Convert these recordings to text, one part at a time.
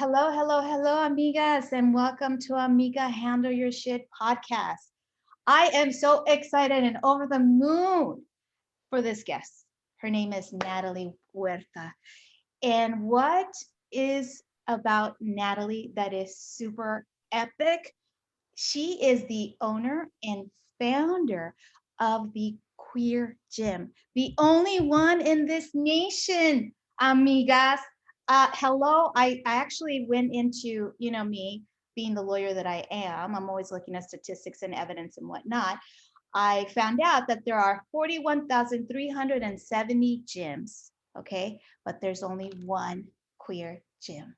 Hello, hello, hello, amigas, and welcome to Amiga Handle Your Shit podcast. I am so excited and over the moon for this guest. Her name is Nathalie Huerta. And what is about Nathalie that is super epic? She is the owner and founder of the Queer Gym, the only one in this nation, amigas. Hello, I actually went into, me being the lawyer that I am. I'm always looking at statistics and evidence and whatnot. I found out that there are 41,370 gyms, okay? But there's only one queer gym,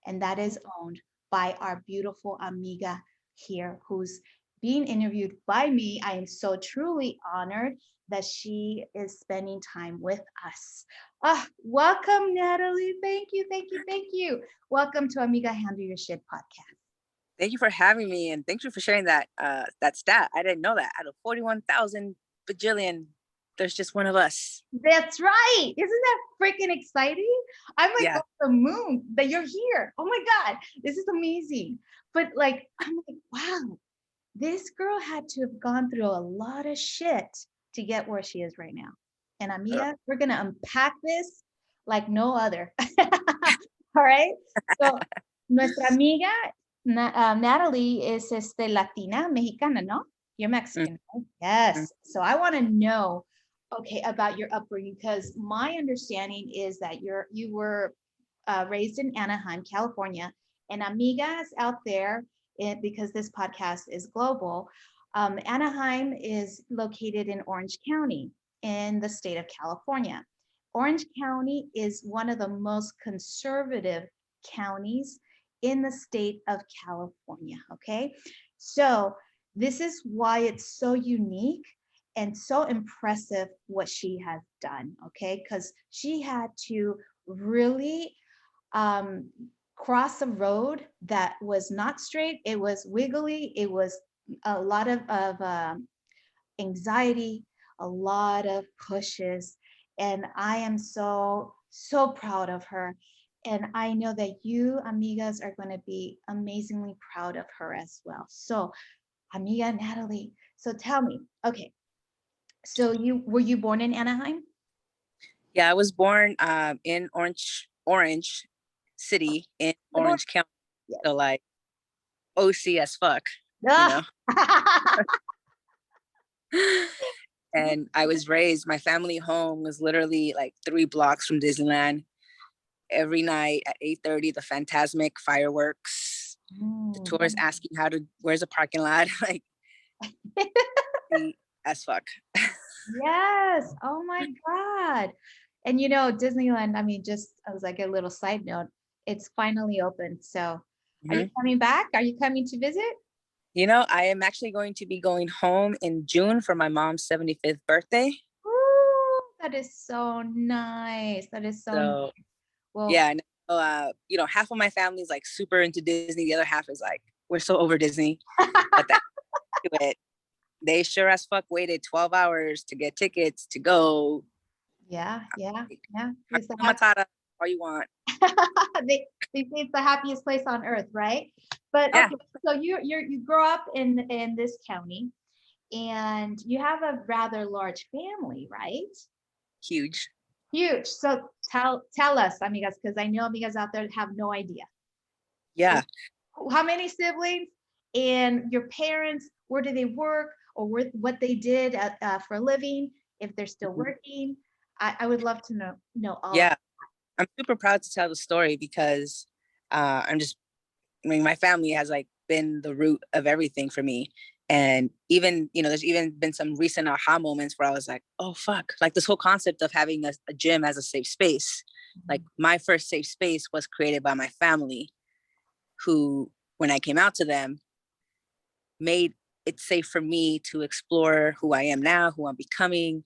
and that is owned by our beautiful amiga here who's being interviewed by me. I am so truly honored that she is spending time with us. Welcome, Nathalie. Thank you, thank you, thank you. Welcome to Amiga Handle Your Shit podcast. Thank you for having me, and thank you for sharing that that stat. I didn't know that. Out of 41,000 bajillion, there's just one of us. That's right. Isn't that freaking exciting? I'm like, Yeah. off the moon that you're here. Oh my God, this is amazing. But like, I'm like, wow, this girl had to have gone through a lot of shit to get where she is right now. And amiga, we're gonna unpack this like no other. All right. So nuestra amiga Nathalie is Latina, Mexicana, no? You're Mexican, right? Yes. So I want to know, okay, about your upbringing, because my understanding is that you were raised in Anaheim, California, and amigas out there, because this podcast is global. Anaheim is located in Orange County in the state of California. Orange County is one of the most conservative counties in the state of California, okay? So this is why it's so unique and so impressive what she has done, okay? Because she had to really cross a road that was not straight. It was wiggly. It was a lot of anxiety, a lot of pushes. And I am so, so proud of her. And I know that you, amigas, are going to be amazingly proud of her as well. So, amiga Nathalie, so tell me, okay, so were you born in Anaheim? Yeah, I was born in Orange City in Orange County. Yes. So like OC as fuck, you know. And I was raised, my family home was literally like 3 blocks from Disneyland. Every night at 8:30, the Phantasmic fireworks, the tourists asking where's the parking lot? Like, as fuck. Yes. Oh my God. And Disneyland, I mean, just as like a little side note, it's finally open. So are you coming back? Are you coming to visit? I am actually going to be going home in June for my mom's 75th birthday. Ooh, that is so nice. That is so nice. Well, yeah, half of my family is like super into Disney. The other half is like, we're so over Disney. But it. They sure as fuck waited 12 hours to get tickets to go. Yeah. It's Matata, all you want. they say it's the happiest place on earth, right? But yeah. Okay, so you grow up in this county, and you have a rather large family, right? Huge. So tell us, amigas, because I know amigas out there have no idea. Yeah. How many siblings, and your parents, where do they work, or what they did for a living, if they're still working? I would love to know all. Yeah, I'm super proud to tell the story because my family has like been the root of everything for me. And even, there's even been some recent aha moments where I was like, oh, fuck, like this whole concept of having a gym as a safe space. Like my first safe space was created by my family, who, when I came out to them, made it safe for me to explore who I am now, who I'm becoming.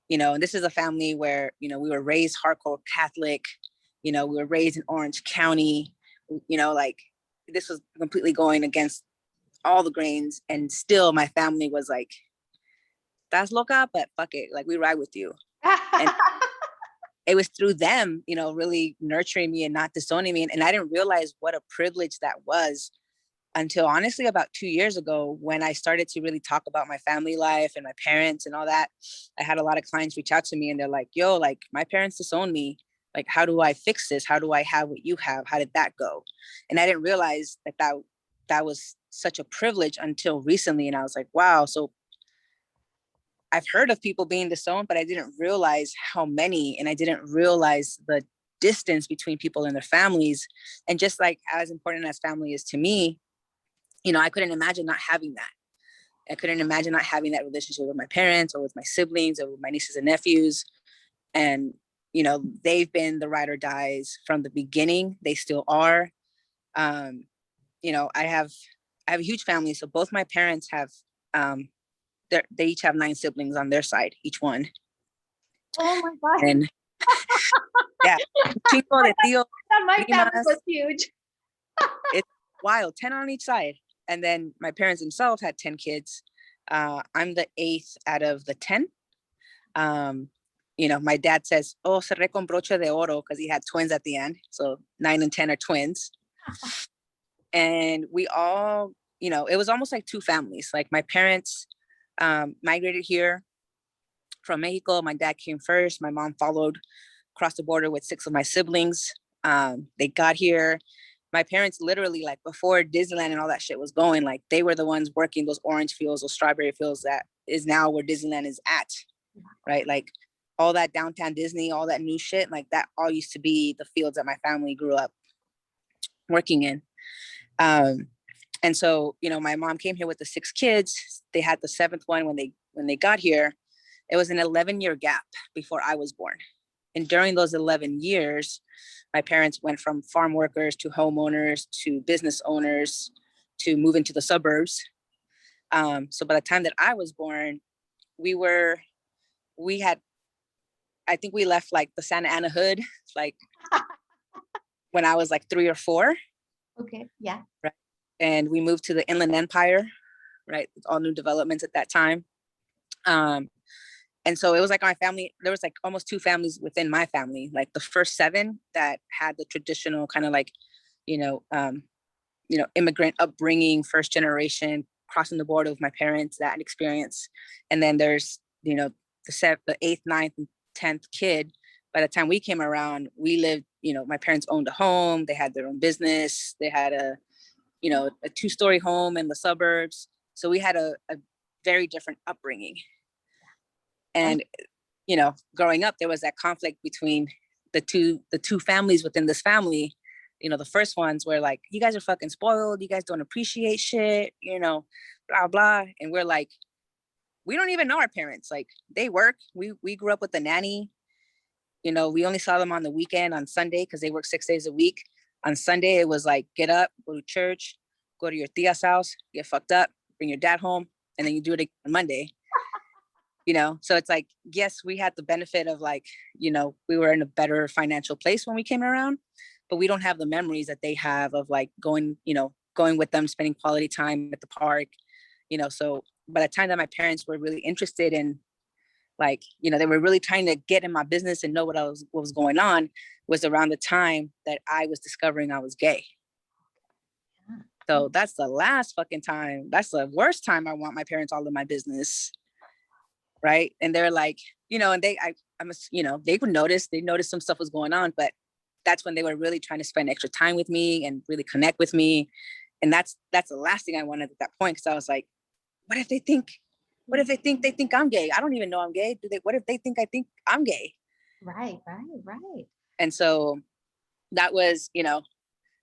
And this is a family where, we were raised hardcore Catholic, we were raised in Orange County, like this was completely going against all the grains. And still my family was like, that's loca, but fuck it. Like, we ride with you. it was through them, you know, really nurturing me and not disowning me. And I didn't realize what a privilege that was until honestly about 2 years ago, when I started to really talk about my family life and my parents and all that. I had a lot of clients reach out to me and they're like, yo, like my parents disowned me. Like, how do I fix this? How do I have what you have? How did that go? And I didn't realize that was such a privilege until recently. And I was like, wow. So I've heard of people being disowned, but I didn't realize how many, and I didn't realize the distance between people and their families. And just like as important as family is to me, you know, I couldn't imagine not having that. I couldn't imagine not having that relationship with my parents or with my siblings or with my nieces and nephews. And, you know, they've been the ride or dies from the beginning. They still are. You know, I have a huge family. So both my parents have, they each have 9 siblings on their side, each one. Oh my God. And yeah, Chico de Tío, My family primas, was huge. it's wild, 10 on each side. And then my parents themselves had 10 kids. I'm the 8th out of the 10. You know, my dad says, oh, cerré con broche de oro, because he had twins at the end. So 9 and 10 are twins. And we all, you know, it was almost like 2 families. Like my parents migrated here from Mexico. My dad came first. My mom followed across the border with 6 of my siblings. They got here. My parents literally, like before Disneyland and all that shit was going, like they were the ones working those orange fields, those strawberry fields that is now where Disneyland is at, right? Like all that downtown Disney, all that new shit, like that all used to be the fields that my family grew up working in. And so, you know, my mom came here with the 6 kids. They had the 7th one when they got here. It was an 11-year gap before I was born. And during those 11 years, my parents went from farm workers to homeowners to business owners to moving to the suburbs. So by the time that I was born, I think we left like the Santa Ana hood, like when I was like 3 or 4. Okay. Yeah. Right. And we moved to the Inland Empire, right? All new developments at that time. And so it was like my family, there was like almost 2 families within my family, like the first 7 that had the traditional kind of like, you know, immigrant upbringing, first generation, crossing the border with my parents, that experience. And then there's, you know, the 8th, 9th, and 10th kid. By the time we came around, we lived, you know, my parents owned a home, they had their own business, they had a 2-story home in the suburbs. So we had a very different upbringing. And, you know, growing up, there was that conflict between the two families within this family. You know, the first ones were like, you guys are fucking spoiled. You guys don't appreciate shit, you know, blah, blah. And we're like, we don't even know our parents. Like they work. We grew up with the nanny. You know, we only saw them on the weekend on Sunday because they work 6 days a week. On Sunday, it was like, get up, go to church, go to your tia's house, get fucked up, bring your dad home, and then you do it again on Monday. You know, so it's like, yes, we had the benefit of like, you know, we were in a better financial place when we came around, but we don't have the memories that they have of like going with them, spending quality time at the park, you know. So by the time that my parents were really interested in, like, you know, they were really trying to get in my business and know what was going on, was around the time that I was discovering I was gay. So that's the last fucking time. That's the worst time I want my parents all in my business. Right. And they're like, you know, and you know, they would notice, they noticed some stuff was going on, but that's when they were really trying to spend extra time with me and really connect with me. And that's the last thing I wanted at that point. Cause I was like, what if they think I'm gay? I don't even know I'm gay. What if they think I'm gay? Right. And so that was, you know,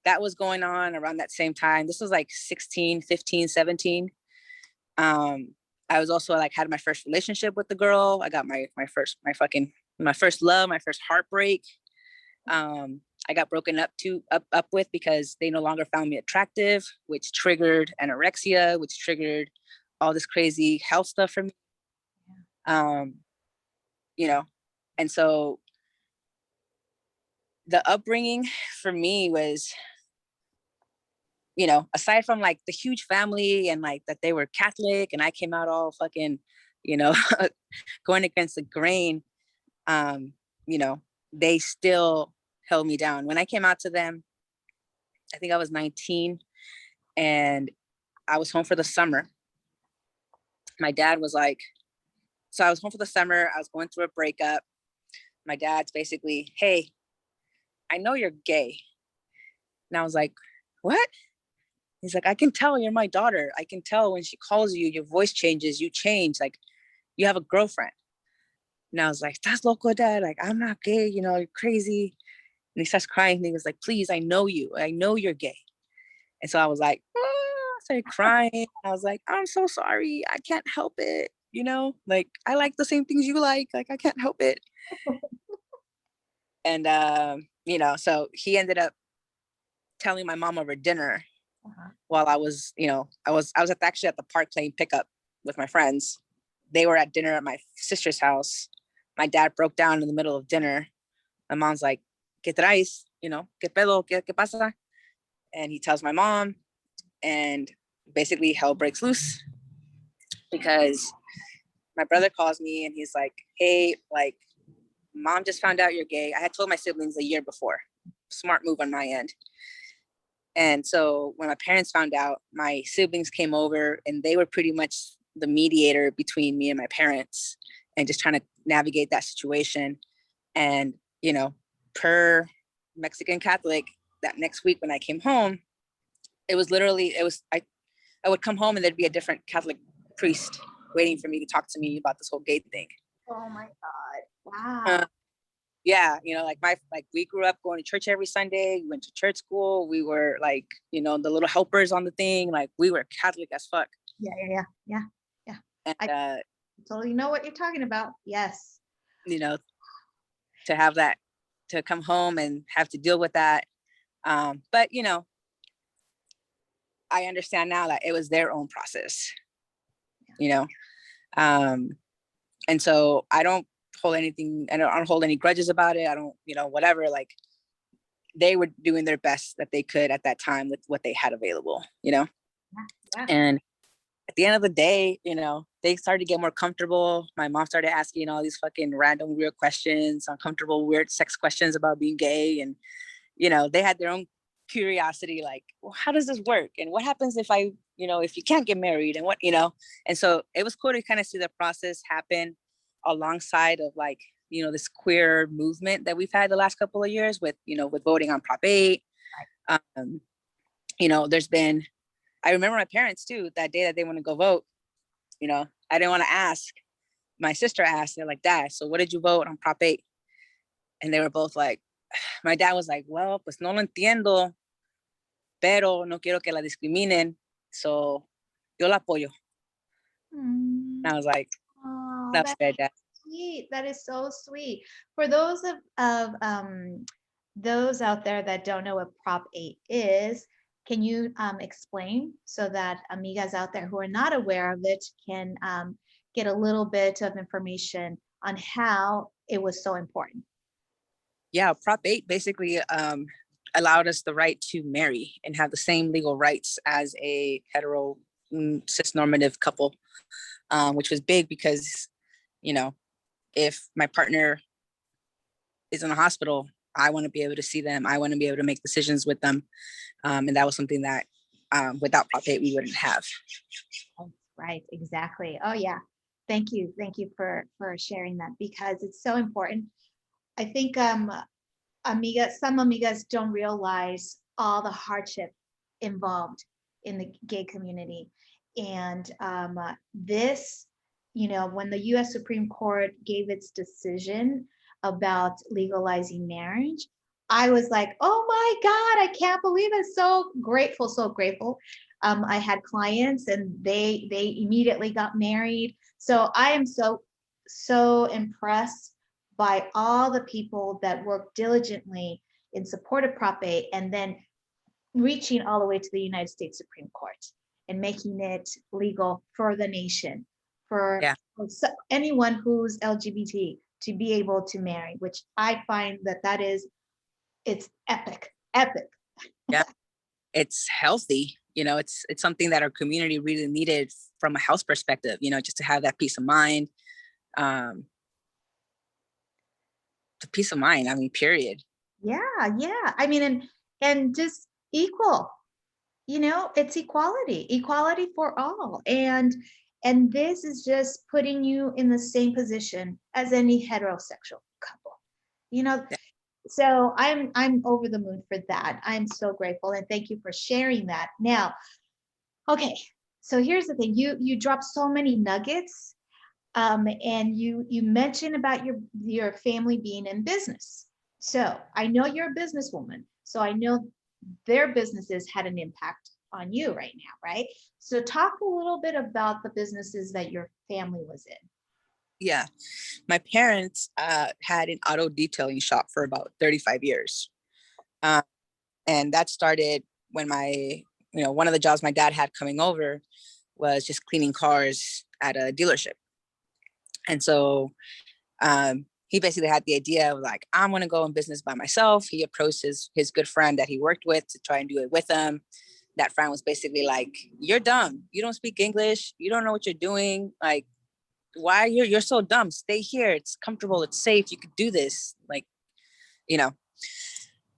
that was going on around that same time. This was like 16, 15, 17. I was also like had my first relationship with the girl. I got my first love, my first heartbreak. I got broken up with because they no longer found me attractive, which triggered anorexia, which triggered all this crazy health stuff for me. You know, and so the upbringing for me was, you know, aside from like the huge family and like that they were Catholic and I came out all fucking, you know, going against the grain, you know, they still held me down. When I came out to them, I think I was 19 and I was home for the summer. My dad was like, so I was home for the summer. I was going through a breakup. My dad's basically, hey, I know you're gay. And I was like, what? He's like, I can tell you're my daughter. I can tell when she calls you, your voice changes, you change, like you have a girlfriend. And I was like, that's loco, Dad. Like, I'm not gay, you know, you're crazy. And he starts crying. And he was like, please, I know you. I know you're gay. And so I was like, ah, I started crying. I was like, I'm so sorry. I can't help it. You know, like I like the same things you like. Like, I can't help it. And, you know, so he ended up telling my mom over dinner while I was, you know, I was actually at the park playing pickup with my friends. They were at dinner at my sister's house. My dad broke down in the middle of dinner. My mom's like, ¿Qué traes? You know, ¿Qué pedo? ¿Qué pasa? And he tells my mom, and basically hell breaks loose because my brother calls me and he's like, hey, like, mom just found out you're gay. I had told my siblings a year before. Smart move on my end. And so when my parents found out, my siblings came over and they were pretty much the mediator between me and my parents and just trying to navigate that situation. And, you know, per Mexican Catholic, that next week when I came home, it was literally, I would come home and there'd be a different Catholic priest waiting for me to talk to me about this whole gay thing. Oh my God. Wow. Yeah, you know, like we grew up going to church every Sunday. We went to church school. We were like, you know, the little helpers on the thing. Like we were Catholic as fuck. Yeah. And, I totally know what you're talking about. Yes. You know, to have that, to come home and have to deal with that. But, you know, I understand now that it was their own process, you know? And so I don't hold anything, I don't hold any grudges about it. I don't, you know, whatever, like they were doing their best that they could at that time with what they had available, you know? Yeah. And at the end of the day, you know, they started to get more comfortable. My mom started asking all these fucking random weird questions, uncomfortable, weird sex questions about being gay. And, you know, they had their own curiosity, like, well, how does this work? And what happens if I, you know, if you can't get married and what, you know? And so it was cool to kind of see the process happen alongside of like, you know, this queer movement that we've had the last couple of years with, you know, with voting on Prop 8. You know, there's been, I remember my parents too, that day that they want to go vote, you know, I didn't want to ask. My sister asked, they're like, Dad, so what did you vote on Prop 8? And they were both like, my dad was like, well, pues no lo entiendo, pero no quiero que la discriminen, so yo la apoyo. And I was like, oh, that's fair, Dad. Sweet. That is so sweet. For those of those out there that don't know what Prop 8 is, can you explain so that amigas out there who are not aware of it can get a little bit of information on how it was so important? Yeah, Prop 8 basically allowed us the right to marry and have the same legal rights as a hetero cis-normative couple, which was big because, you know, if my partner is in the hospital, I want to be able to see them. I want to be able to make decisions with them. And that was something that without Prop 8, we wouldn't have. Right, exactly. Oh yeah. Thank you for sharing that, because it's so important. I think some amigas don't realize all the hardship involved in the gay community. And this, you know, when the US Supreme Court gave its decision about legalizing marriage, I was like, oh my God, I can't believe it. So grateful, so grateful. I had clients and they immediately got married. So I am so impressed by all the people that work diligently in support of Prop 8 and then reaching all the way to the United States Supreme Court and making it legal for the nation, for anyone who's LGBT to be able to marry, which I find that is, it's epic. Yeah, it's healthy. You know, it's something that our community really needed from a health perspective, you know, just to have that peace of mind. the peace of mind. I mean, period. Yeah, yeah. I mean, and just equal, it's equality for all. And this is just putting you in the same position as any heterosexual couple. You know, Yeah. so I'm over the moon for that. I'm so grateful and thank you for sharing that. Now, okay, so here's the thing. You dropped so many nuggets, and you mentioned about your family being in business. So I know you're a businesswoman. So I know their businesses had an impact on you right now, right? So talk a little bit about the businesses that your family was in. Yeah. My parents had an auto detailing shop for about 35 years. And that started when one of the jobs my dad had coming over was just cleaning cars at a dealership. And so he basically had the idea of like, I'm going to go in business by myself. He approached his good friend that he worked with to try and do it with him. That friend was basically like, you're dumb. You don't speak English. You don't know what you're doing. Like, why you're so dumb? Stay here. It's comfortable. It's safe. You could do this. Like, you know.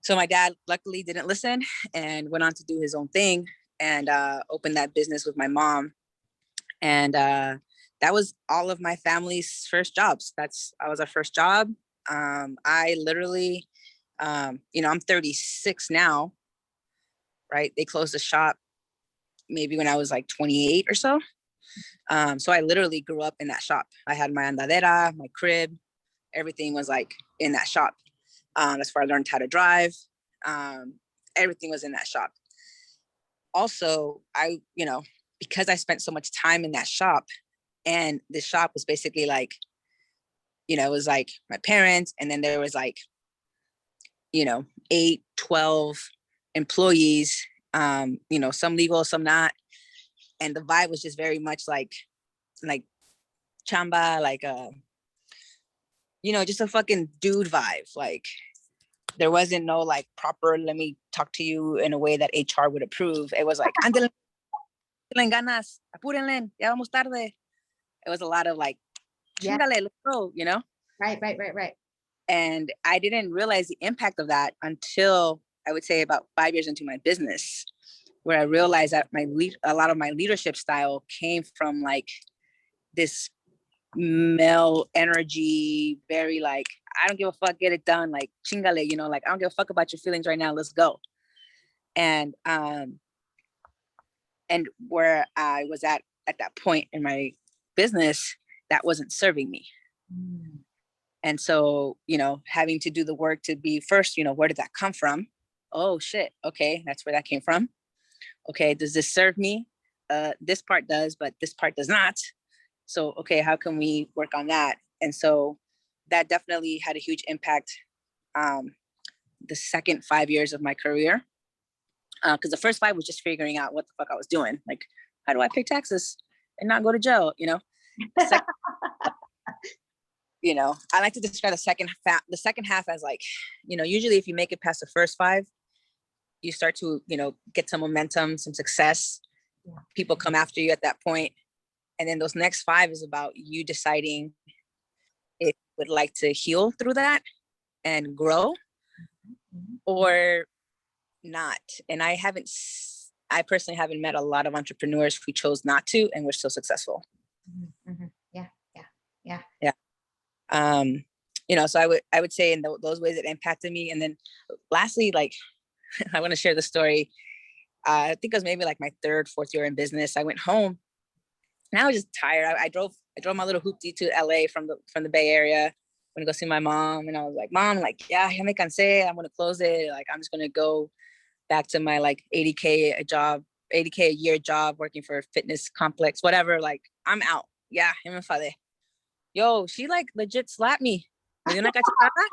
So my dad luckily didn't listen and went on to do his own thing and opened that business with my mom. And that was all of my family's first jobs. That was our first job. I literally, I'm 36 now, right? They closed the shop maybe when I was like 28 or so. So I literally grew up in that shop. I had my andadera, my crib, everything was like in that shop. As far as I learned how to drive, everything was in that shop. Also, because I spent so much time in that shop, and the shop was basically like, it was like my parents, and then there was like, 8, 12 employees, some legal, some not. And the vibe was just very much like chamba, like, just a fucking dude vibe. Like, there wasn't no like proper, let me talk to you in a way that HR would approve. It was like, ándale, ganas, apúrenle, ya vamos tarde. It was a lot of like, Yeah. chingale, let's go, Right. And I didn't realize the impact of that until I would say about 5 years into my business, where I realized that a lot of my leadership style came from like this male energy, very like, I don't give a fuck, get it done, like chingale, like I don't give a fuck about your feelings right now, let's go. And where I was at that point in my business, that wasn't serving me. Mm. And so, having to do the work to be first, where did that come from? Oh shit, okay, that's where that came from. Okay, does this serve me? This part does, but this part does not. So, okay, how can we work on that? And so that definitely had a huge impact the second 5 years of my career. Because the first 5 was just figuring out what the fuck I was doing. Like, how do I pay taxes and not go to jail? Second, I like to describe the second half as like, usually if you make it past the first 5, you start to, get some momentum, some success. Yeah. People come after you at that point. And then those next 5 is about you deciding if you would like to heal through that and grow, or not. And I personally haven't met a lot of entrepreneurs who chose not to and were still successful. Mm-hmm. Yeah. So I would say in those ways it impacted me. And then lastly, like, I want to share the story. I think it was maybe like my 3rd, 4th year in business. I went home and I was just tired. I drove my little hoopty to LA from the Bay Area. I'm gonna go see my mom, and I was like, Mom, like, yeah, ya me cansé. I'm gonna close it. Like, I'm just gonna go back to my like 80K a year job working for a fitness complex, whatever. Like, I'm out. Yeah, ya me enfadé. Yo, she like legit slapped me. Me dio una cachetada.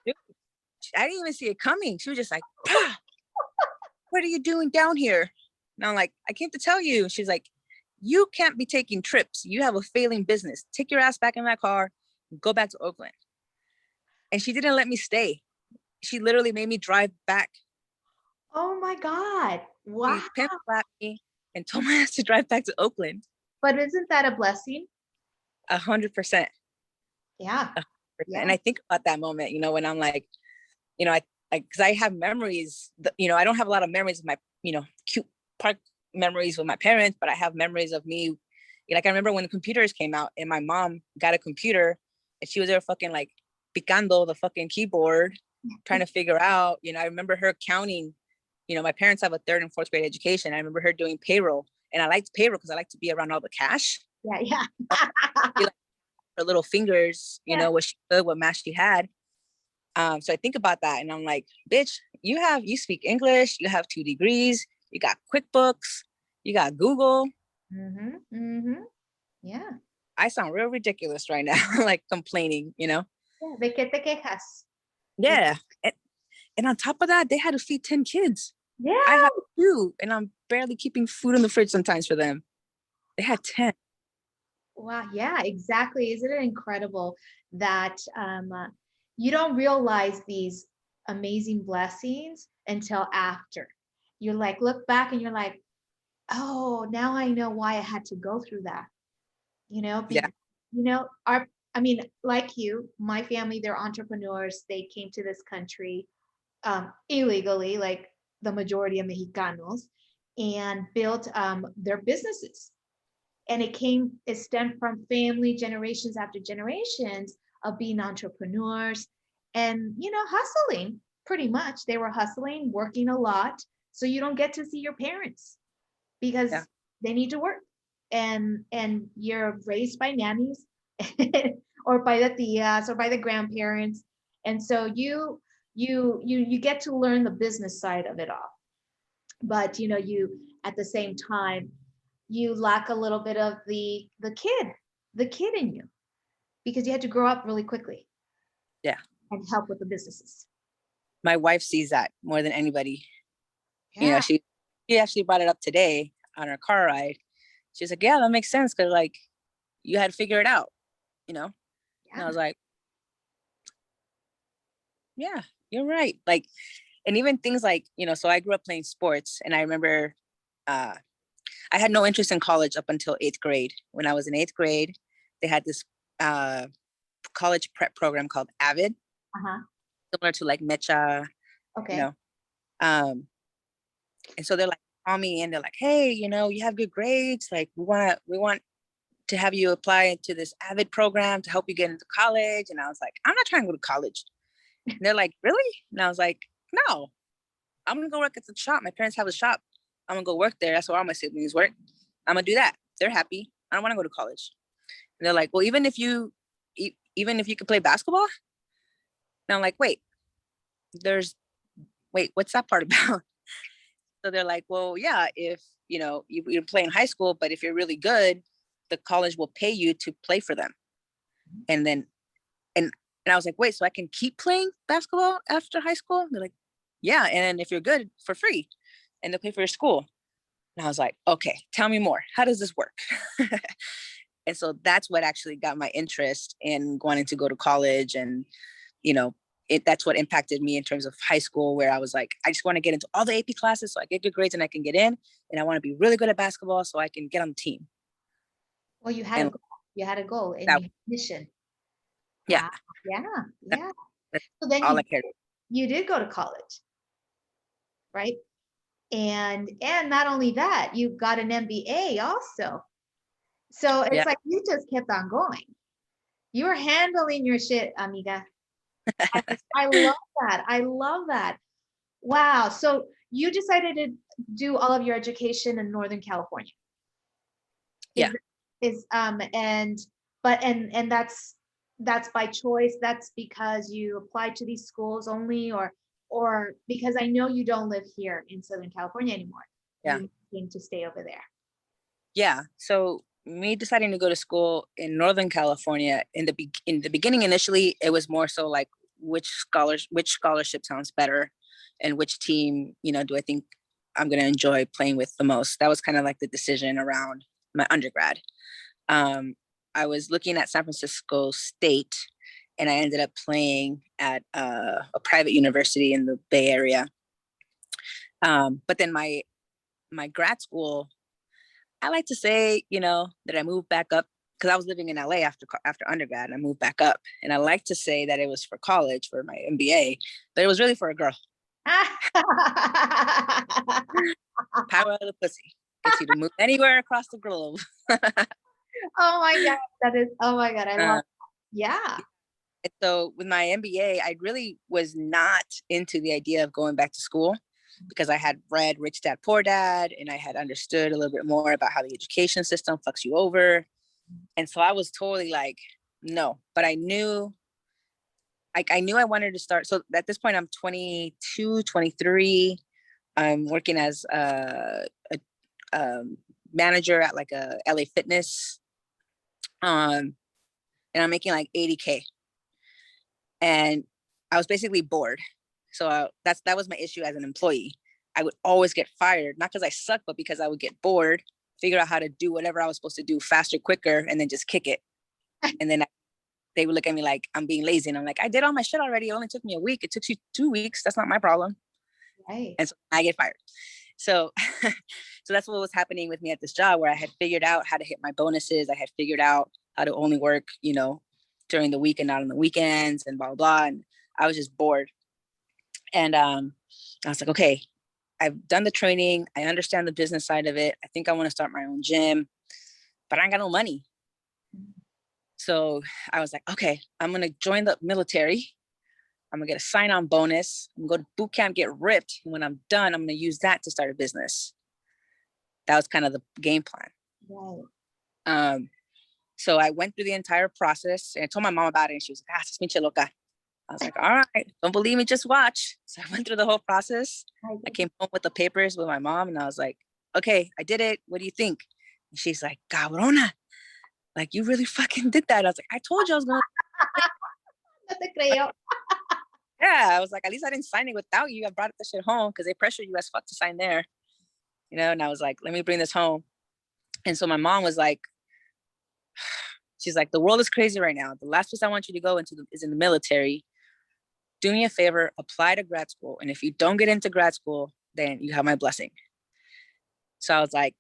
Dude, I didn't even see it coming. She was just like, Pah! What are you doing down here? And I'm like, I came to tell you. She's like, you can't be taking trips. You have a failing business. Take your ass back in that car and go back to Oakland. And she didn't let me stay. She literally made me drive back. Oh my God. Wow. She pimp slapped me and told my ass to drive back to Oakland. But isn't that a blessing? 100%. Yeah. And I think about that moment, you know, when I'm like, you know, because I have memories, you know, I don't have a lot of memories of my, you know, cute park memories with my parents, but I have memories of me. Like, I remember when the computers came out and my mom got a computer and she was there fucking like picando the fucking keyboard, trying to figure out, you know, I remember her counting, you know, my parents have a 3rd and 4th grade education. I remember her doing payroll, and I liked payroll because I like to be around all the cash. Yeah. Like, her little fingers, you know, what she could, what math she had. So I think about that and I'm like, bitch, you speak English, you have 2 degrees, you got QuickBooks, you got Google. Yeah. I sound real ridiculous right now, like complaining, you know? Yeah. ¿De qué te quejas? Yeah. And on top of that, they had to feed 10 kids. Yeah. I have 2, and I'm barely keeping food in the fridge sometimes for them. They had 10. Wow. Yeah, exactly. Isn't it incredible that you don't realize these amazing blessings until after? You're like, look back and you're like, oh, now I know why I had to go through that. You know, Yeah. you know, I mean, like you, my family, they're entrepreneurs. They came to this country illegally, like the majority of Mexicanos, and built their businesses. And it stemmed from family generations after generations of being entrepreneurs and, you know, hustling pretty much. They were hustling, working a lot. So you don't get to see your parents because they need to work. And you're raised by nannies or by the tias or by the grandparents. And so you get to learn the business side of it all. But you know, you at the same time you lack a little bit of the kid in you because you had to grow up really quickly. Yeah. And help with the businesses. My wife sees that more than anybody. Yeah. You know, she actually brought it up today on our car ride. She's like, yeah, that makes sense because like you had to figure it out, you know? Yeah. And I was like, yeah, you're right. Like, and even things like, you know, so I grew up playing sports, and I remember I had no interest in college up until 8th grade. When I was in 8th grade, they had this college prep program called AVID, similar to like Mecha, you know. And so they're like, call me and they're like, hey, you know, you have good grades. Like we want to have you apply to this AVID program to help you get into college. And I was like, I'm not trying to go to college. And they're like, really? And I was like, no, I'm gonna go work at the shop. My parents have a shop. I'm gonna go work there. That's where all my siblings work. I'm gonna do that. They're happy. I don't want to go to college. And they're like, well, even if you could play basketball. And I'm like, wait, what's that part about? So they're like, well, yeah, if you know you play in high school, but if you're really good, the college will pay you to play for them. And then and I was like, wait, so I can keep playing basketball after high school? And they're like, yeah, and if you're good, for free, and they'll pay for your school. And I was like, okay, tell me more. How does this work? And so that's what actually got my interest in wanting to go to college. And, you know, that's what impacted me in terms of high school, where I was like, I just want to get into all the AP classes so I get good grades and I can get in. And I want to be really good at basketball so I can get on the team. Well, you had a goal and you had a mission. Yeah. Yeah. So then you did go to college, right? And not only that, you got an MBA also. So it's like you just kept on going. You were handling your shit, amiga. I love that. I love that. Wow. So you decided to do all of your education in Northern California. And that's by choice. That's because you applied to these schools only, or because I know you don't live here in Southern California anymore. You came to stay over there. Yeah. So me deciding to go to school in Northern California in the beginning, initially, it was more so like which scholarship sounds better and which team, you know, do I think I'm going to enjoy playing with the most. That was kind of like the decision around my undergrad. I was looking at San Francisco State, and I ended up playing at a private university in the Bay Area. But then my grad school, I like to say, you know, that I moved back up because I was living in LA after undergrad, and I moved back up. And I like to say that it was for college, for my MBA, but it was really for a girl. Power of the pussy gets you to move anywhere across the globe. Oh my God, that is, oh my God, I love that. Yeah. And so with my MBA, I really was not into the idea of going back to school, because I had read Rich Dad Poor Dad, and I had understood a little bit more about how the education system fucks you over. And so I was totally like, no, but I knew I wanted to start. So at this point, I'm 22, 23. I'm working as a manager at like a LA Fitness. And I'm making like 80K. And I was basically bored. So that was my issue as an employee. I would always get fired, not because I suck, but because I would get bored, figure out how to do whatever I was supposed to do faster, quicker, and then just kick it. And then they would look at me like I'm being lazy. And I'm like, I did all my shit already. It only took me a week. It took you 2 weeks. That's not my problem. Right. And so I get fired. So, so that's what was happening with me at this job, where I had figured out how to hit my bonuses. I had figured out how to only work, during the week and not on the weekends, and blah, blah, blah. And I was just bored. And I was like, okay, I've done the training. I understand the business side of it. I think I want to start my own gym, but I ain't got no money. So I was like, okay, I'm going to join the military. I'm going to get a sign-on bonus. I'm going to go to boot camp, get ripped. And when I'm done, I'm going to use that to start a business. That was kind of the game plan. Right. So I went through the entire process, and I told my mom about it, and she was like, es pinche loca. I was like, all right, don't believe me, just watch. So I went through the whole process. I came home with the papers with my mom, and I was like, okay, I did it. What do you think? And she's like, cabrona, like, you really fucking did that. I was like, I told you I was going to. No te creo. Yeah, I was like, at least I didn't sign it without you. I brought the shit home because they pressured you as fuck to sign there. And I was like, let me bring this home. And so my mom was like, she's like, the world is crazy right now. The last place I want you to go into is in the military. Do me a favor, apply to grad school. And if you don't get into grad school, then you have my blessing. So I was like,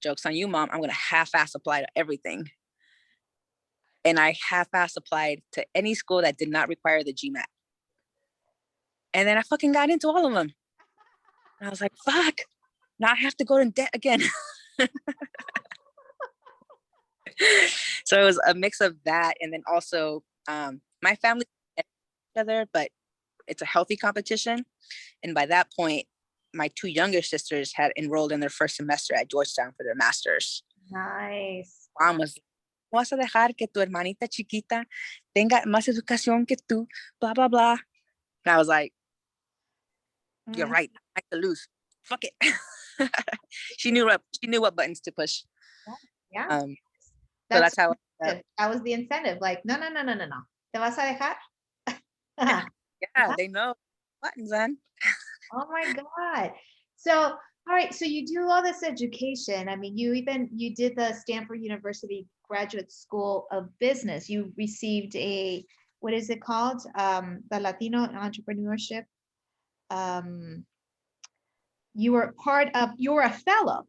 joke's on you, Mom. I'm going to half-ass apply to everything. And I half-ass applied to any school that did not require the GMAT. And then I fucking got into all of them. And I was like, fuck, now I have to go in debt again. So it was a mix of that. And then also my family each other, but it's a healthy competition. And by that point, my two younger sisters had enrolled in their first semester at Georgetown for their masters. Nice. Mom was, vas a dejar que tu hermanita chiquita tenga más educación que tú, blah, blah, blah. And I was like, you're right. I have to lose. Fuck it. She knew what buttons to push. Yeah. So that's how that was the incentive. Like, no. ¿Te vas a dejar? Yeah, they know buttons on. Oh my God. So, all right. So you do all this education. I mean, you did the Stanford University Graduate School of Business. You received what is it called? The Latino Entrepreneurship. You were a fellow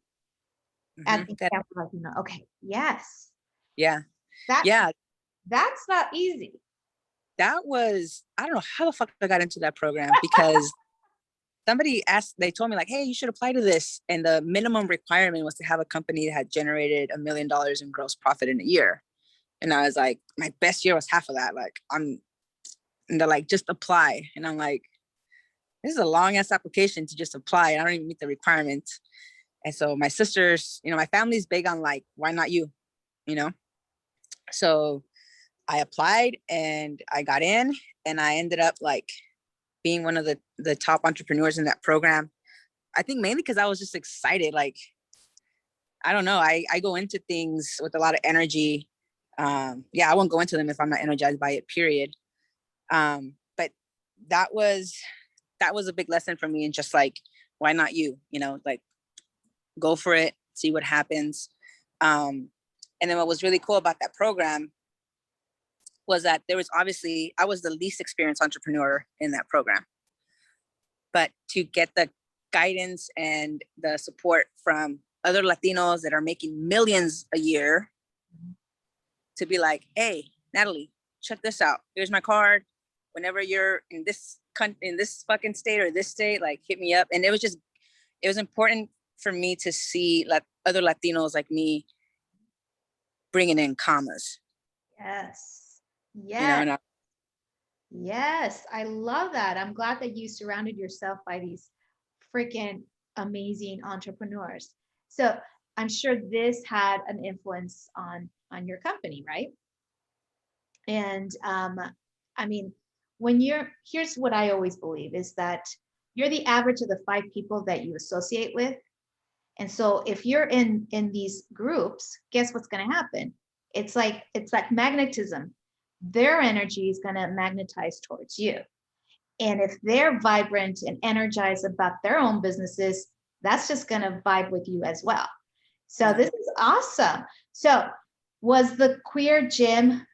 at the Stanford Latino. Okay. Yes. Yeah. That's not easy. That was, I don't know how the fuck I got into that program, because they told me like, hey, you should apply to this. And the minimum requirement was to have a company that had generated $1 million in gross profit in a year. And I was like, my best year was half of that. Like, and they're like, just apply. And I'm like, this is a long ass application to just apply. I don't even meet the requirements. And so my sisters, my family's big on like, why not you? So I applied and I got in, and I ended up like being one of the top entrepreneurs in that program. I think mainly because I was just excited. Like, I don't know. I go into things with a lot of energy. I won't go into them if I'm not energized by it, period. But that was a big lesson for me. And just like, why not you? Like, go for it, see what happens. And then what was really cool about that program was that there was I was the least experienced entrepreneur in that program. But to get the guidance and the support from other Latinos that are making millions a year, to be like, hey, Nathalie, check this out. Here's my card. Whenever you're in this fucking state or this state, like hit me up. And it was important for me to see like other Latinos like me bringing in commas. Yes. Yes. You know, yes. I love that. I'm glad that you surrounded yourself by these freaking amazing entrepreneurs. So I'm sure this had an influence on your company, right? And I mean, here's what I always believe is that you're the average of the 5 people that you associate with. And so if you're in these groups, guess what's going to happen? It's like magnetism. Their energy is going to magnetize towards you. And if they're vibrant and energized about their own businesses, that's just going to vibe with you as well. So this is awesome. So was the queer gym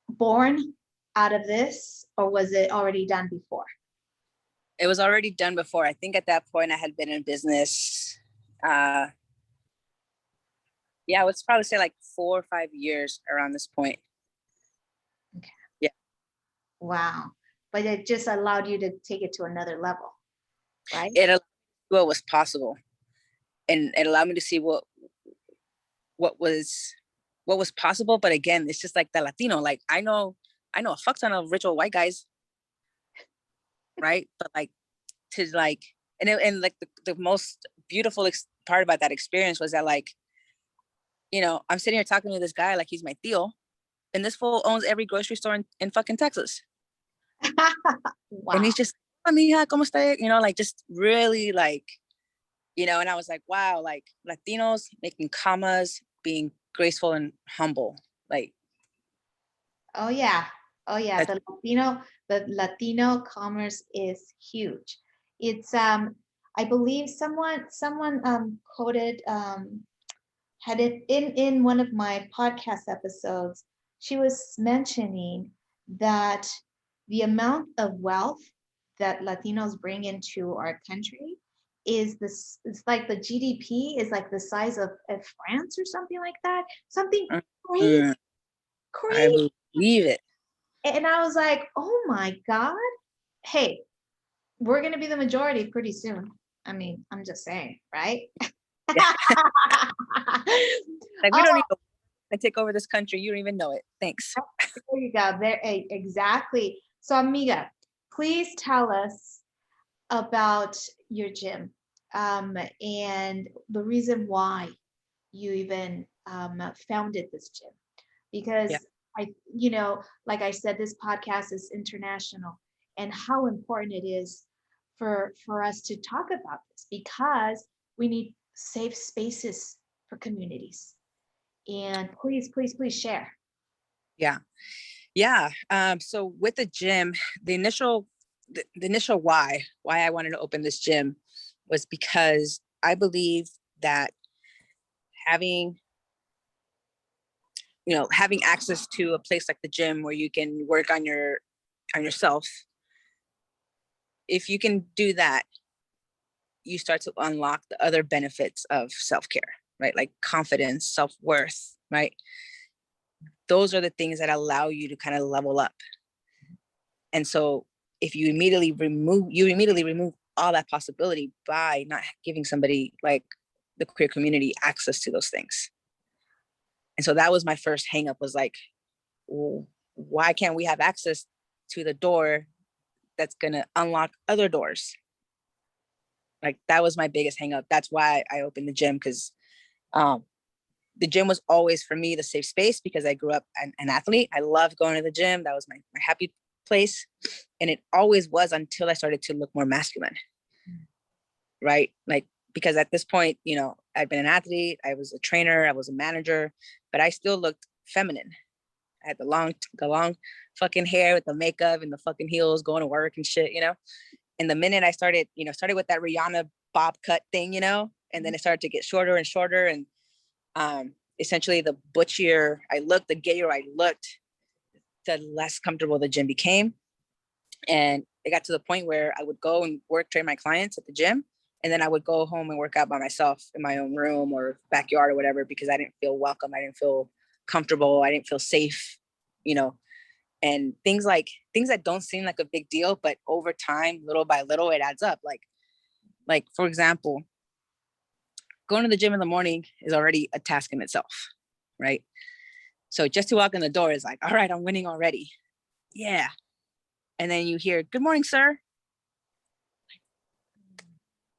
born out of this, or was it already done before? It was already done before. I think at that point I had been in business. Yeah, I would probably say like 4 or 5 years around this point. Okay. Yeah. Wow. But it just allowed you to take it to another level, right? It allowed me to see what was possible, and it allowed me to see what was possible. But again, it's just like the Latino. Like I know a fuck ton of rich old white guys, right? But like to like, and like the most beautiful part about that experience was that like, you know, I'm sitting here talking to this guy like he's my tío, and this fool owns every grocery store in fucking Texas. Wow. And he's just, amiga, ¿cómo está? You know, like just really like, you know, and I was like, wow, like Latinos making commas, being graceful and humble. Like, oh yeah. The Latino commerce is huge. It's I believe someone quoted had it in one of my podcast episodes. She was mentioning that the amount of wealth that Latinos bring into our country is this, it's like the GDP is like the size of France or something like that. Something crazy. I believe it. And I was like, oh my God. Hey, we're gonna be the majority pretty soon. I mean, I'm just saying, right? Yeah. Like we don't even I take over this country. You don't even know it. Thanks. There you go. There, exactly. So, Amiga, please tell us about your gym and the reason why you even founded this gym. Because you know, like I said, this podcast is international, and how important it is for us to talk about this, because we need safe spaces for communities. And please share. Yeah. So with the gym, the initial why I wanted to open this gym was because I believe that having access to a place like the gym where you can work on yourself, if you can do that, you start to unlock the other benefits of self-care, right? Like confidence, self-worth, right? Those are the things that allow you to kind of level up. And so if you immediately remove all that possibility by not giving somebody like the queer community access to those things. And so that was my first hang up, was like, well, why can't we have access to the door that's going to unlock other doors? Like that was my biggest hang up. That's why I opened the gym, because the gym was always for me the safe space, because I grew up an athlete. I loved going to the gym. That was my happy place. And it always was until I started to look more masculine, right? Like, because at this point, you know, I'd been an athlete, I was a trainer, I was a manager, but I still looked feminine. I had the long fucking hair with the makeup and the fucking heels, going to work and shit, you know? And the minute I started with that Rihanna bob cut thing, you know, and then it started to get shorter and shorter. And essentially the butchier I looked, the gayer I looked, the less comfortable the gym became. And it got to the point where I would go and train my clients at the gym, and then I would go home and work out by myself in my own room or backyard or whatever, because I didn't feel welcome. I didn't feel comfortable. I didn't feel safe, you know, and things that don't seem like a big deal, but over time, little by little, it adds up. Like for example, going to the gym in the morning is already a task in itself, right? So just to walk in the door is like, all right, I'm winning already. Yeah. And then you hear, good morning, sir.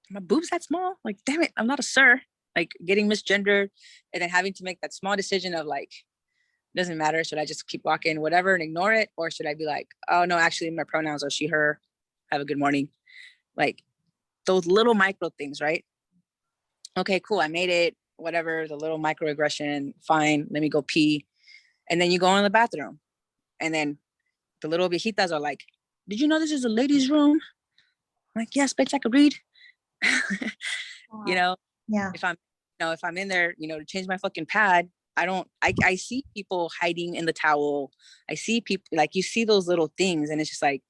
My boobs that small? Like, damn it, I'm not a sir. Like getting misgendered and then having to make that small decision of like, doesn't matter. Should I just keep walking, whatever, and ignore it? Or should I be like, oh no, actually my pronouns are she, her, have a good morning. Like those little micro things, right? Okay, cool. I made it, whatever, the little microaggression, fine. Let me go pee. And then you go in the bathroom. And then the little viejitas are like, did you know this is a ladies' room? I'm like, yes, bitch, I could read. Wow. You know, Yeah. if I'm in there, to change my fucking pad, I see people hiding in the towel. I see people, like, you see those little things and it's just like,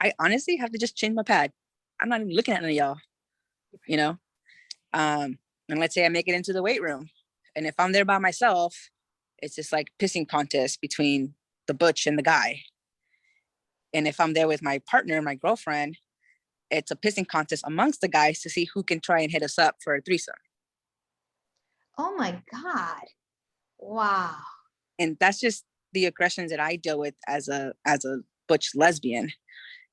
I honestly have to just change my pad. I'm not even looking at any of y'all, and let's say I make it into the weight room. And if I'm there by myself, it's just like pissing contest between the butch and the guy. And if I'm there with my partner, my girlfriend, it's a pissing contest amongst the guys to see who can try and hit us up for a threesome. Oh my God. Wow. And that's just the aggressions that I deal with as a butch lesbian.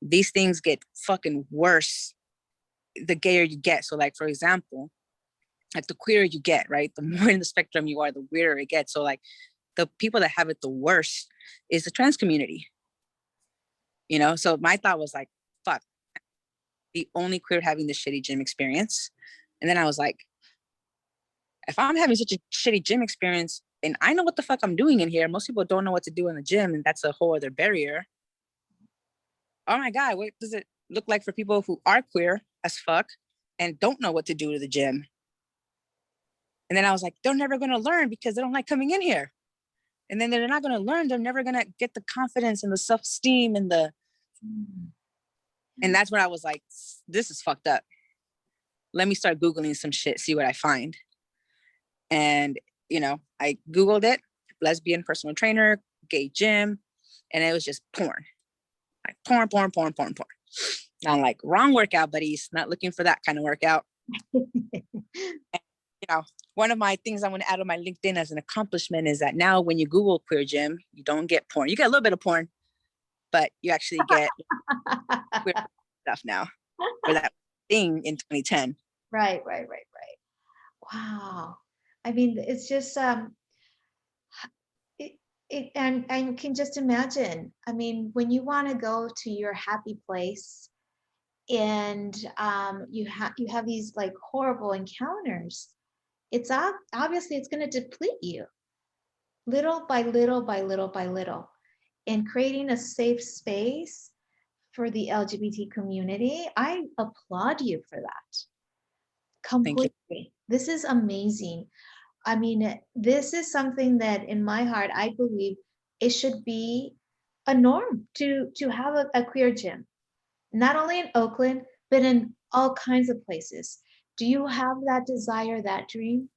These things get fucking worse the gayer you get. So like, for example, like the queerer you get, right? The more in the spectrum you are, the weirder it gets. So like the people that have it the worst is the trans community. So my thought was like, fuck, the only queer having this shitty gym experience. And then I was like, if I'm having such a shitty gym experience and I know what the fuck I'm doing in here, most people don't know what to do in the gym, and that's a whole other barrier. Oh my God, what does it look like for people who are queer as fuck and don't know what to do to the gym? And then I was like, they're never going to learn because they don't like coming in here. And then they're not going to learn. They're never going to get the confidence and the self-esteem and and that's when I was like, this is fucked up. Let me start Googling some shit, see what I find. And, I Googled it, lesbian personal trainer, gay gym, and it was just porn. Like porn. And I'm like, wrong workout, buddies. Not looking for that kind of workout. And, one of my things I want to add on my LinkedIn as an accomplishment is that now when you Google queer gym, you don't get porn. You get a little bit of porn, but you actually get queer stuff now for that thing in 2010. Right. Wow. I mean, it's just and you can just imagine. I mean, when you want to go to your happy place and you have these like horrible encounters, it's obviously it's going to deplete you little by little by little by little. And creating a safe space for the LGBT community, I applaud you for that. Completely. This is amazing. I mean, this is something that in my heart, I believe it should be a norm to have a queer gym, not only in Oakland, but in all kinds of places. Do you have that desire, that dream?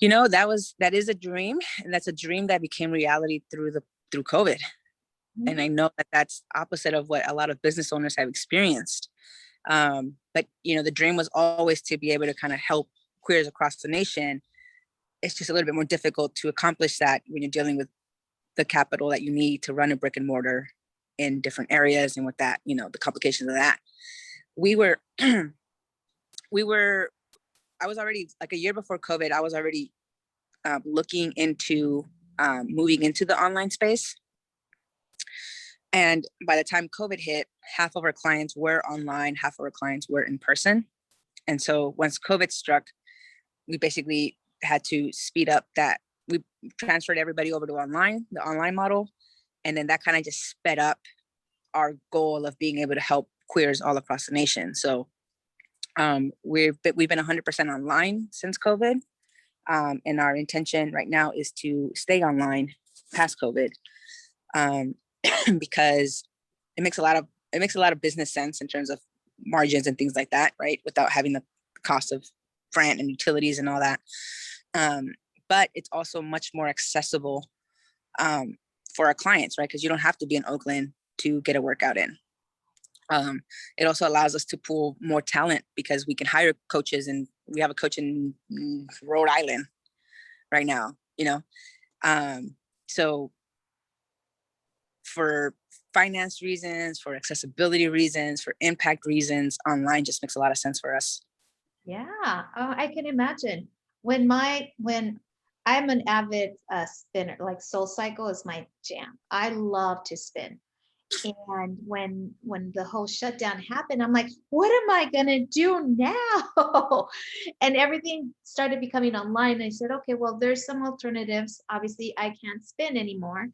That is a dream, and that's a dream that became reality through COVID. Mm-hmm. And I know that that's opposite of what a lot of business owners have experienced. But the dream was always to be able to kind of help queers across the nation. It's just a little bit more difficult to accomplish that when you're dealing with the capital that you need to run a brick and mortar in different areas, and with that, the complications of that. I was already, like a year before COVID, I was already looking into moving into the online space. And by the time COVID hit, half of our clients were online, half of our clients were in person. And so once COVID struck, we basically had to speed up that. We transferred everybody over to the online model. And then that kind of just sped up our goal of being able to help queers all across the nation. So we've been 100% online since COVID. And our intention right now is to stay online past COVID, because it makes a lot of business sense in terms of margins and things like that, right? Without having the cost of rent and utilities and all that. but it's also much more accessible for our clients, right? Because you don't have to be in Oakland to get a workout in. It also allows us to pool more talent because we can hire coaches, and we have a coach in Rhode Island right now, you know? So for finance reasons, for accessibility reasons, for impact reasons, online just makes a lot of sense for us. Yeah, I can imagine when I'm an avid spinner, like Soul Cycle is my jam. I love to spin. And when the whole shutdown happened, I'm like, what am I gonna do now? And everything started becoming online. I said, okay, well, there's some alternatives. Obviously, I can't spin anymore,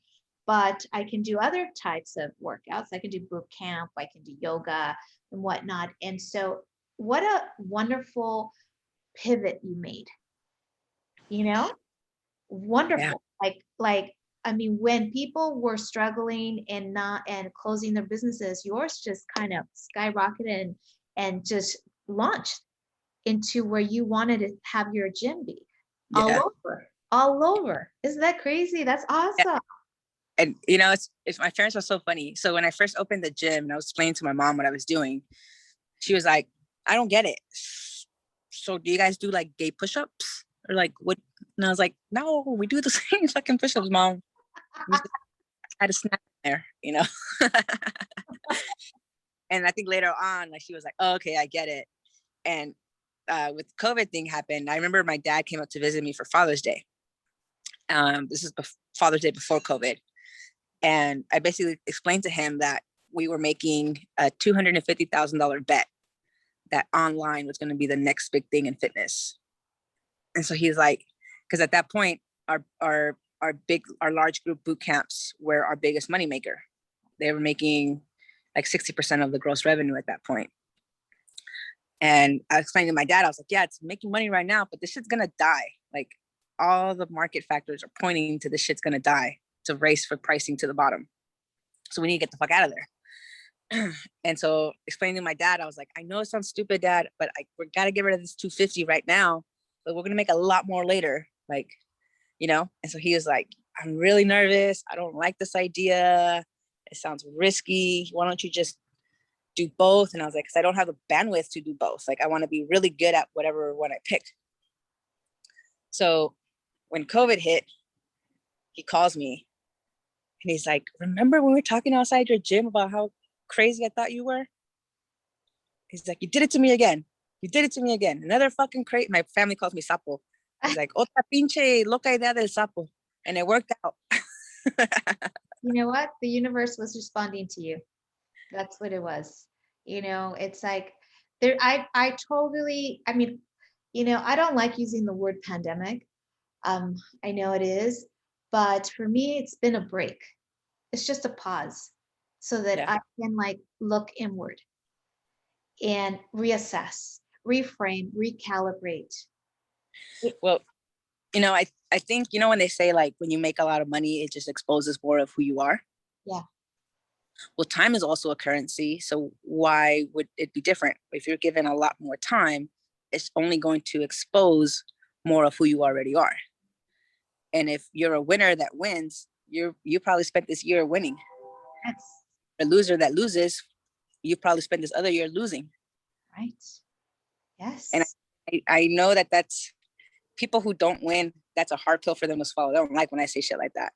but I can do other types of workouts. I can do boot camp, I can do yoga and whatnot. And so, what a wonderful pivot you made, you know? Yeah. Wonderful. Like I mean, when people were struggling and not and closing their businesses, yours just kind of skyrocketed and just launched into where you wanted to have your gym be. All Yeah. over, all over. Isn't that crazy? That's Yeah. awesome. And you know, it's my parents were so funny. So when I first opened the gym and I was explaining to my mom what I was doing, she was like, I don't get it. So do you guys do like gay push-ups? Or like what? And I was like, no, we do the same fucking push-ups, mom. We just had a snack there, you know? And I think later on, like she was like, oh, okay, I get it. And with COVID thing happened, I remember my dad came up to visit me for Father's Day. This is Father's Day before COVID. And I basically explained to him that we were making a $250,000 bet that online was going to be the next big thing in fitness. And so he's like, because at that point, our large group boot camps were our biggest moneymaker. They were making like 60% of the gross revenue at that point. And I explained to my dad, I was like, yeah, it's making money right now, but this shit's gonna die. Like all the market factors are pointing to this shit's gonna die. It's a race for pricing to the bottom. So we need to get the fuck out of there. And so explaining to my dad, I was like, I know it sounds stupid, Dad, but we gotta get rid of this 250 right now, but we're gonna make a lot more later. Like, you know? And so he was like, I'm really nervous. I don't like this idea. It sounds risky. Why don't you just do both? And I was like, because I don't have the bandwidth to do both. Like I want to be really good at whatever one I pick. So when COVID hit, he calls me and he's like, remember when we were talking outside your gym about how crazy I thought you were? He's like, you did it to me again. You did it to me again. Another fucking crazy. My family calls me sapo. He's like, otra pinche loca idea del sapo. And it worked out. You know what? The universe was responding to you. That's what it was. You know, it's like there, I totally, I mean, you know, I don't like using the word pandemic. I know it is, but for me, it's been a break. It's just a pause so that Yeah. I can like look inward and reassess, reframe, recalibrate. Well, you know, I think, you know, when they say like when you make a lot of money, it just exposes more of who you are. Yeah. Well, time is also a currency. So why would it be different? If you're given a lot more time, it's only going to expose more of who you already are. And if you're a winner that wins, you probably spent this year winning. That's A loser that loses, you probably spent this other year losing. right. And Yes. I know that that's people who don't win, that's a hard pill for them to swallow. They don't like when I say shit like that.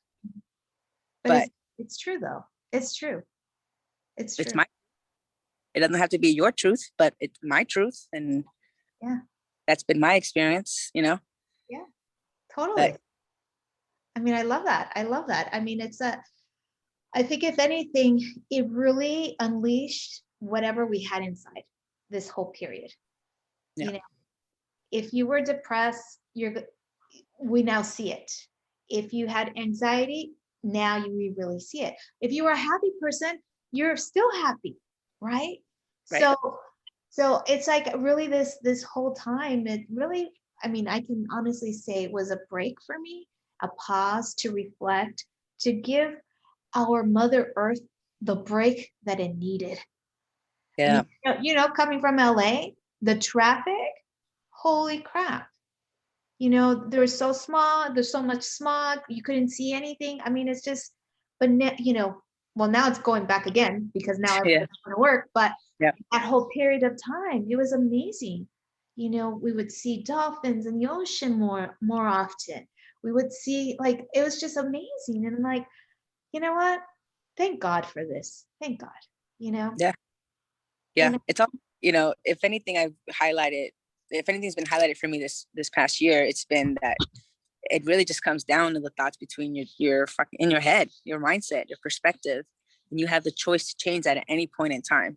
But But it's true though. It's true. It's it's true. it doesn't have to be your truth, but it's my truth. And Yeah. that's been my experience, you know? Yeah. Totally. But I mean, I love that. I love that. I mean, I think if anything, it really unleashed whatever we had inside this whole period. yeah, You know, if you were depressed, we now see it. If you had anxiety, now we really see it. If you were a happy person, you're still happy, right? right. So it's like really this whole time, it really, I mean, I can honestly say it was a break for me, a pause to reflect, to give our Mother Earth the break that it needed. I Yeah. mean, coming from LA, the traffic, holy crap. You know, they're so small, there's so much smog, you couldn't see anything. I mean, it's just, but you know, well, now it's going back again because now Yeah. everything's going to work. But Yeah. that whole period of time, it was amazing. You know, we would see dolphins in the ocean more often. We would see, like, it was just amazing. And I'm like, you know what? Thank God for this. Thank God, you know? Yeah. Yeah. And It's all, if anything if anything's been highlighted for me this past year, it's been that it really just comes down to the thoughts between your fucking in your head, your mindset, your perspective, and you have the choice to change that at any point in time.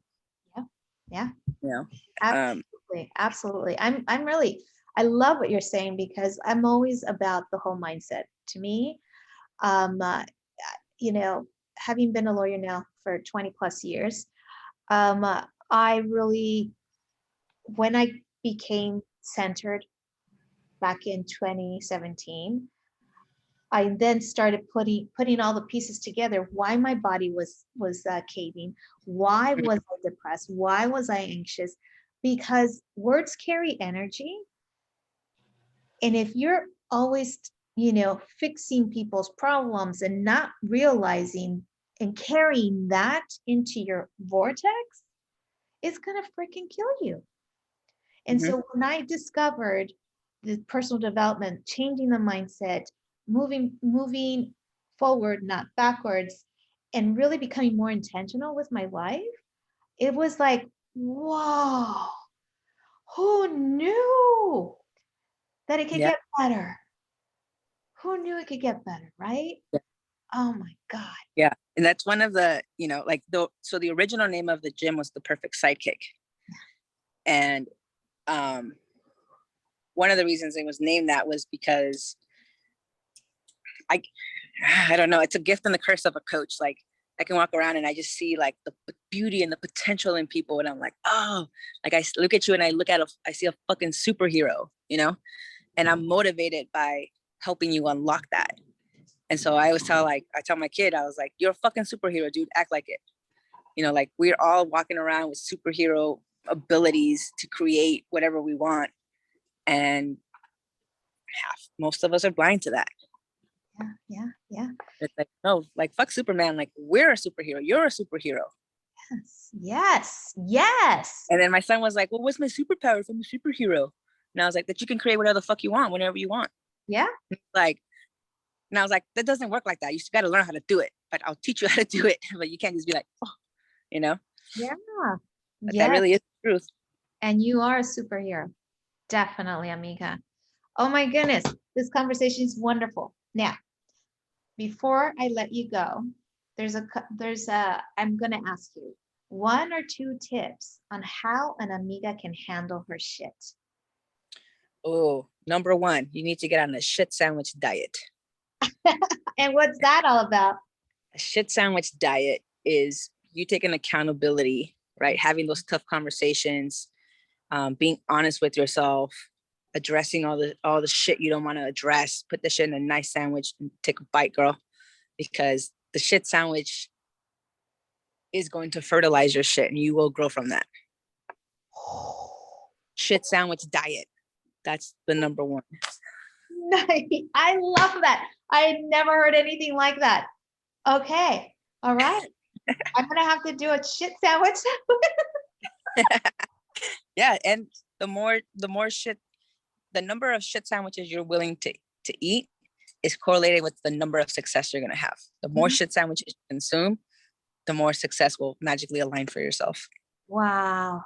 yeah, yeah. You know, Absolutely, absolutely. I'm really, I love what you're saying because I'm always about the whole mindset. To me, um, uh, you know, having been a lawyer now for 20 plus years, I really, when I became centered back in 2017, I then started putting all the pieces together. Why my body was caving? Why was I depressed? Why was I anxious? Because words carry energy, and if you're always, you know, fixing people's problems and not realizing and carrying that into your vortex, it's gonna freaking kill you. And mhm. so when I discovered the personal development, changing the mindset, moving forward, not backwards, and really becoming more intentional with my life, it was like, whoa, who knew that it could Yeah. get better? Who knew it could get better, right? Oh my God. Yeah. And that's one of the, like the original name of the gym was The Perfect Sidekick. And one of the reasons it was named that was because I I don't know, it's a gift and the curse of a coach. Like I can walk around and I just see like the beauty and the potential in people. And I'm like, oh, like I look at you and I see a fucking superhero, and I'm motivated by helping you unlock that. And so I tell my kid, I was like, you're a fucking superhero, dude, act like it. Like we're all walking around with superhero abilities to create whatever we want. And most of us are blind to that. Yeah. It's like, no, like fuck Superman. Like we're a superhero. You're a superhero. Yes. And then my son was like, well, what's my superpower if I'm a superhero? And I was like, that you can create whatever the fuck you want, whenever you want. Yeah. Like, and I was like, that doesn't work like that. You just got to learn how to do it. But I'll teach you how to do it. But you can't just be like, oh, Yeah. But Yeah. that really is the truth. And you are a superhero. Definitely, Amiga. Oh my goodness. This conversation is wonderful. Now, before I let you go, I'm going to ask you 1 or 2 tips on how an Amiga can handle her shit. Oh, number 1, you need to get on a shit sandwich diet. And what's that all about? A shit sandwich diet is you taking accountability, right? Having those tough conversations, being honest with yourself, addressing all the shit you don't want to address. Put the shit in a nice sandwich and take a bite, girl, because the shit sandwich is going to fertilize your shit and you will grow from that. Shit sandwich diet. That's the number 1. Nice. I love that. I had never heard anything like that. Okay. All right. I'm going to have to do a shit sandwich. Yeah. And the number of shit sandwiches you're willing to eat is correlated with the number of success you're going to have. The more shit sandwiches you consume, the more success will magically align for yourself. Wow.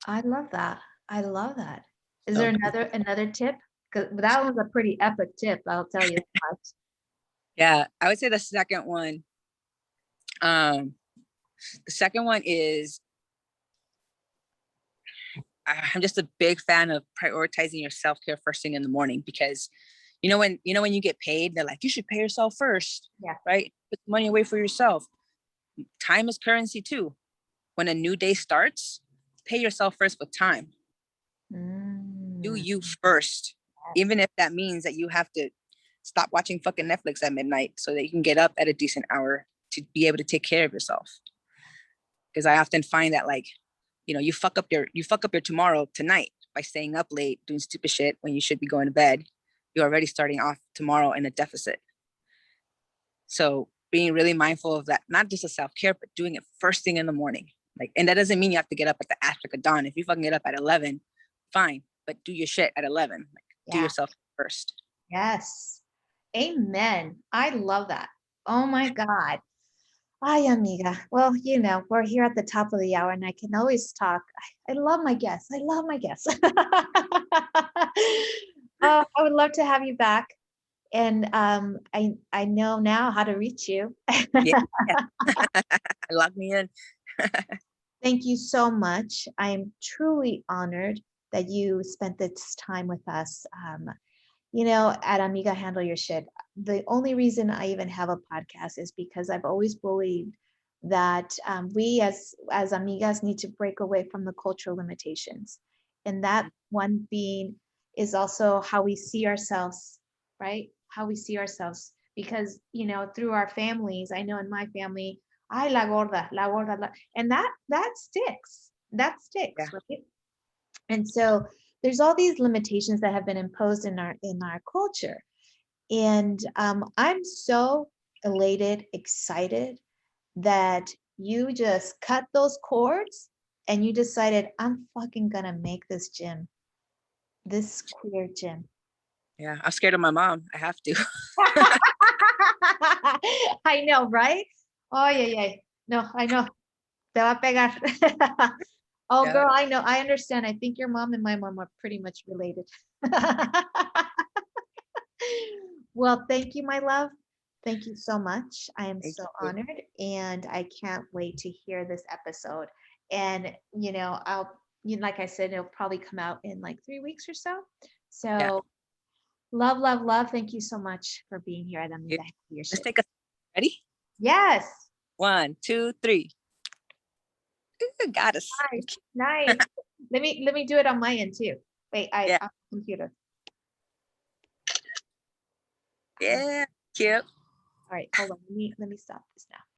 I love that. I love that. Is there another tip? Because that was a pretty epic tip, I'll tell you that much. Yeah, I would say the second one. The second one is I'm just a big fan of prioritizing your self-care first thing in the morning, because when you get paid, they're like, you should pay yourself first. Yeah. Right? Put the money away for yourself. Time is currency too. When a new day starts, pay yourself first with time. Do you first, even if that means that you have to stop watching fucking Netflix at midnight so that you can get up at a decent hour to be able to take care of yourself. Because I often find that, like, you fuck up your tomorrow tonight, by staying up late, doing stupid shit when you should be going to bed, you're already starting off tomorrow in a deficit. So being really mindful of that, not just a self-care, but doing it first thing in the morning. Like, and that doesn't mean you have to get up at the aspect of dawn. If you fucking get up at 11, fine, but do your shit at 11. Like, do yourself first. Yes. Amen. I love that. Oh my God. Ay, amiga. Well, we're here at the top of the hour and I can always talk. I love my guests. I love my guests. I would love to have you back. And I know now how to reach you. Yeah. Lock me in. Thank you so much. I am truly honored that you spent this time with us. At Amiga Handle Your Shit, the only reason I even have a podcast is because I've always believed that we as amigas need to break away from the cultural limitations. And that one being is also how we see ourselves, right? How we see ourselves. Because, through our families, I know in my family, ay, la gorda, and that sticks. That sticks, Yeah. right? And so there's all these limitations that have been imposed in our culture. And I'm so elated, excited that you just cut those cords and you decided, I'm fucking gonna make this queer gym. Yeah, I'm scared of my mom. I have to. I know, right? Oh, yeah. No, I know. Te va a pegar. Oh, Yeah. girl, I know. I understand. I think your mom and my mom are pretty much related. Well, thank you, my love. Thank you so much. I am Thank so you. honored and I can't wait to hear this episode. And, like I said, it'll probably come out in like 3 weeks or so. So Yeah. love, love, love. Thank you so much for being here at Amiga. Let's take a ready. Yes. 1, 2, 3. Ooh, got us. Nice. Nice. Let me do it on my end too. Wait, Yeah. on the computer. Yeah. Cute. All right, hold on. Let me stop this now.